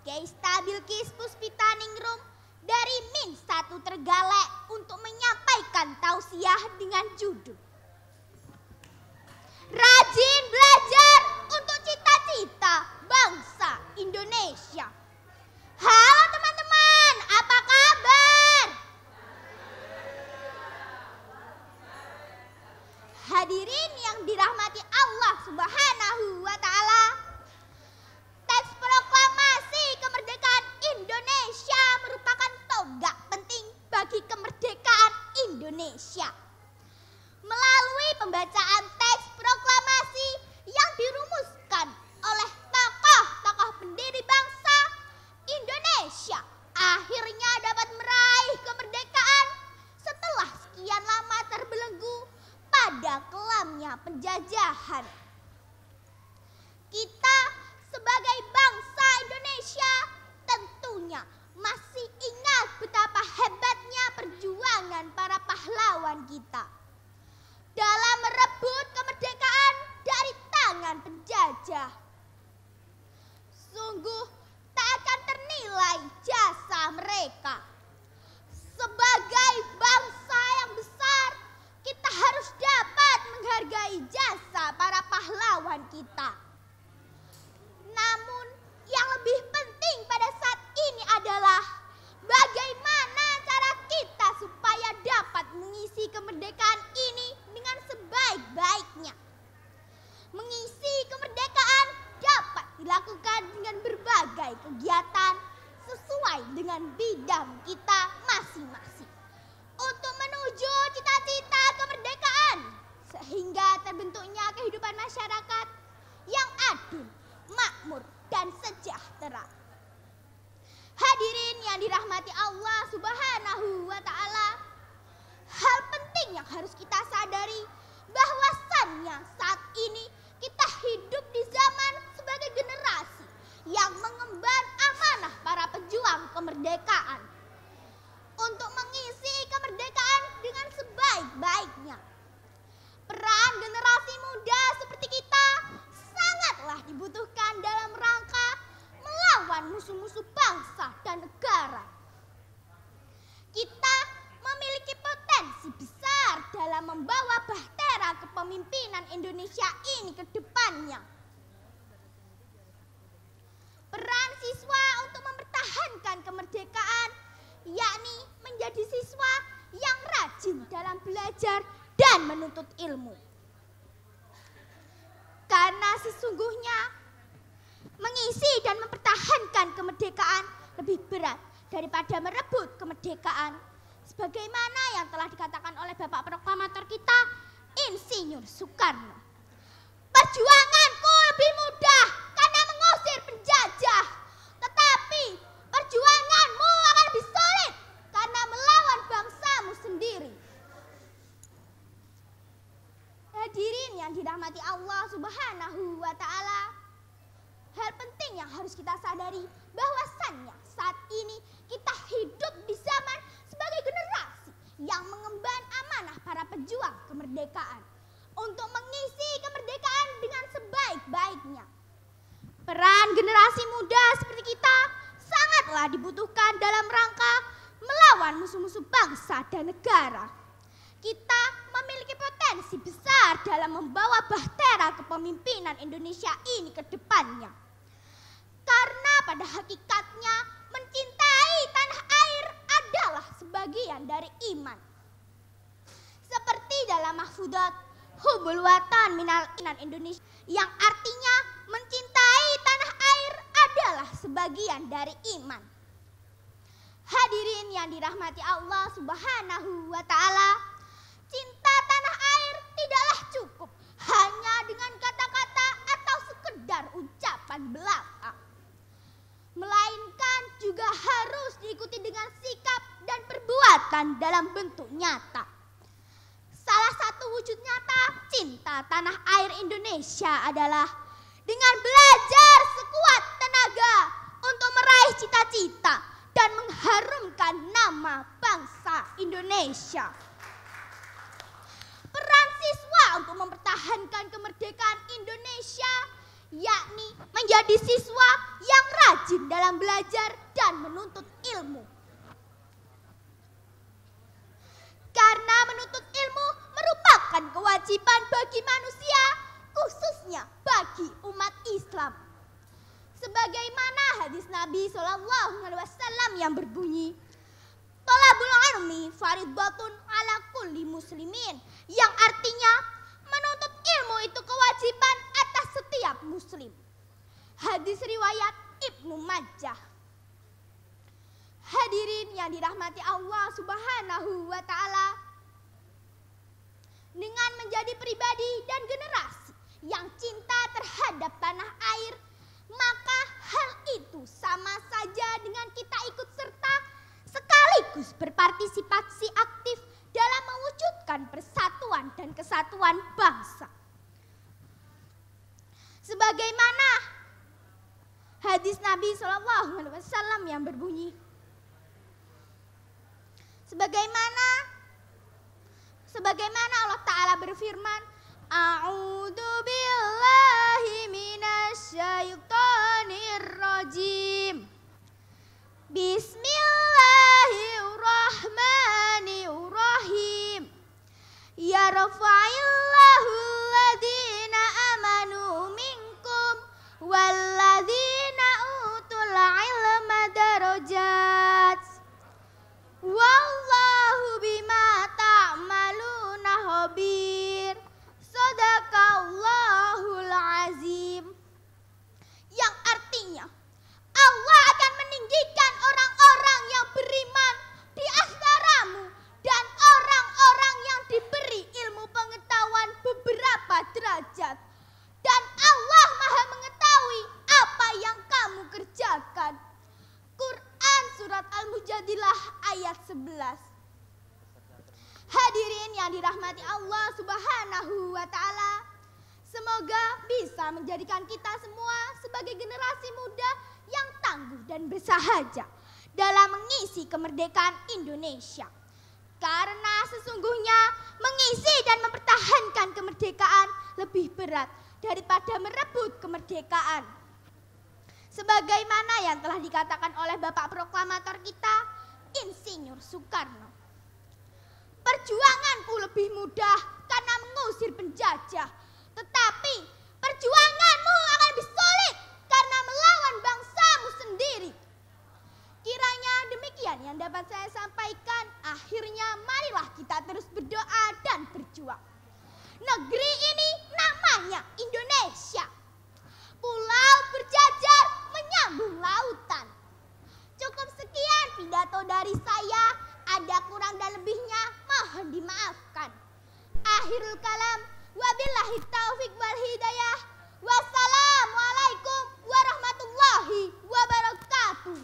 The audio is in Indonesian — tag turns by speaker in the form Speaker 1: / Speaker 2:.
Speaker 1: Geista Bilqis Puspitaningrum dari Min 1 Trenggalek untuk menyampaikan tausiah dengan judul Rajin Belajar untuk Cita-Cita Bangsa Indonesia. Halo teman-teman, apa kabar? Hadirin yang dirahmati Allah Subhanahu wa Ta'ala, teks proklamasi kemerdekaan Indonesia merupakan tonggak penting bagi kemerdekaan Indonesia. Melalui pembacaan teks proklamasi yang dirumuskan oleh tokoh-tokoh pendiri bangsa, Indonesia akhirnya dapat meraih kemerdekaan setelah sekian lama terbelenggu pada kelamnya penjajahan. Kita sebagai bangsa Indonesia tentunya masih ingat betapa hebatnya perjuangan para pahlawan kita dalam merebut kemerdekaan dari tangan penjajah. Sungguh tak akan ternilai jasa mereka. Sebagai bangsa yang besar, kita harus dapat menghargai jasa para pahlawan kita. Namun yang lebih penting pada saat ini adalah bagaimana cara kita supaya dapat mengisi kemerdekaan ini dengan sebaik-baiknya. Mengisi kemerdekaan dapat dilakukan dengan berbagai kegiatan sesuai dengan bidang kita masing-masing untuk menuju cita-cita kemerdekaan, sehingga terbentuknya kehidupan masyarakat yang adil, makmur, dan sejahtera. Hadirin yang dirahmati Allah Subhanahu wa Ta'ala, hal penting yang harus kita sadari bahwasannya saat ini kita hidup di zaman sebagai generasi yang mengemban amanah para pejuang kemerdekaan untuk mengisi kemerdekaan dengan sebaik-baiknya. Peran generasi muda seperti kita sangatlah dibutuhkan dalam rangka melawan musuh-musuh bangsa dan negara. Kita memiliki potensi besar dalam membawa bahtera kepemimpinan Indonesia ini ke depannya. Peran siswa untuk mempertahankan kemerdekaan yakni menjadi siswa yang rajin dalam belajar dan menuntut ilmu. Karena sesungguhnya mengisi dan mempertahankan kemerdekaan lebih berat daripada merebut kemerdekaan, sebagaimana yang telah dikatakan oleh Bapak Proklamator kita, Insinyur Soekarno. Perjuanganku lebih mudah karena mengusir penjajah, tetapi perjuanganmu akan lebih sulit karena melawan bangsamu sendiri. Hadirin yang dirahmati Allah Subhanahu wa Ta'ala, hal penting yang harus kita sadari bahwasannya saat ini kita hidup di zaman sebagai generasi yang mengemban amanah para pejuang kemerdekaan untuk mengisi kemerdekaan dengan sebaik-baiknya. Peran generasi muda seperti kita sangatlah dibutuhkan dalam rangka melawan musuh-musuh bangsa dan negara. Kita memiliki potensi besar dalam membawa bahtera kepemimpinan Indonesia ini ke depannya. Karena pada hakikatnya mencintai tanah air adalah sebagian dari iman. Seperti dalam mahfudzat Hubul Watan Minal Iman Indonesia, yang artinya mencintai tanah air adalah sebagian dari iman. Hadirin yang dirahmati Allah Subhanahu wa Ta'ala, cinta tanah air tidaklah cukup hanya dengan kata-kata atau sekedar ucapan belaka, melainkan juga harus diikuti dengan sikap dan perbuatan dalam bentuk nyata. Salah satu wujud nyata cinta tanah air Indonesia adalah dengan belajar sekuat tenaga untuk meraih cita-cita dan mengharumkan nama bangsa Indonesia. Peran siswa untuk mempertahankan kemerdekaan Indonesia yakni menjadi siswa yang rajin dalam belajar belajar dan menuntut ilmu. Karena menuntut ilmu merupakan kewajiban bagi manusia, khususnya bagi umat Islam. Sebagaimana hadis Nabi SAW yang berbunyi, "Thalabul ilmi faridatun ala kulli muslimin," yang artinya menuntut ilmu itu kewajiban atas setiap muslim. Hadis riwayat Ibnu Majah. Hadirin yang dirahmati Allah Subhanahu wa Ta'ala, dengan menjadi pribadi dan generasi yang cinta terhadap tanah air, maka hal itu sama saja dengan kita ikut serta sekaligus berpartisipasi aktif dalam mewujudkan persatuan dan kesatuan bangsa. Sebagaimana hadis Nabi SAW yang berbunyi, sebagaimana Allah Ta'ala berfirman, "A'udzu billahi minasyaitonir rajim. Bismillahirrahmanirrahim. Yarfa'illahu alladhina amanu minkum walladhina utul ilma darajat. Wallahu bima ta'maluna khabir." Shadaqallahul azim. Yang artinya Allah akan meninggikan orang-orang yang beriman di antaramu dan orang-orang yang diberi ilmu pengetahuan beberapa derajat. Dan Allah Maha mengetahui apa yang kamu kerjakan. Quran Surat Al-Mujadilah ayat 11. Hadirin yang dirahmati Allah Subhanahu wa Ta'ala, semoga bisa menjadikan kita semua sebagai generasi muda yang tangguh dan bersahaja dalam mengisi kemerdekaan Indonesia. Karena sesungguhnya mengisi dan mempertahankan kemerdekaan lebih berat daripada merebut kemerdekaan. Sebagaimana yang telah dikatakan oleh Bapak Proklamator kita, Insinyur Soekarno, "Perjuanganku lebih mudah karena mengusir penjajah, tetapi perjuanganmu akan lebih sulit karena melawan bangsamu sendiri." Kiranya demikian yang dapat saya sampaikan. Akhirnya marilah kita terus berdoa dan berjuang. Negeri ini namanya Indonesia. Pulau berjajar menyambung lautan. Cukup sekian pidato dari saya. Ada kurang dan lebihnya mohon dimaafkan. Akhirul kalam, wabillahi taufiq wal hidayah. Wassalamualaikum warahmatullahi wabarakatuh.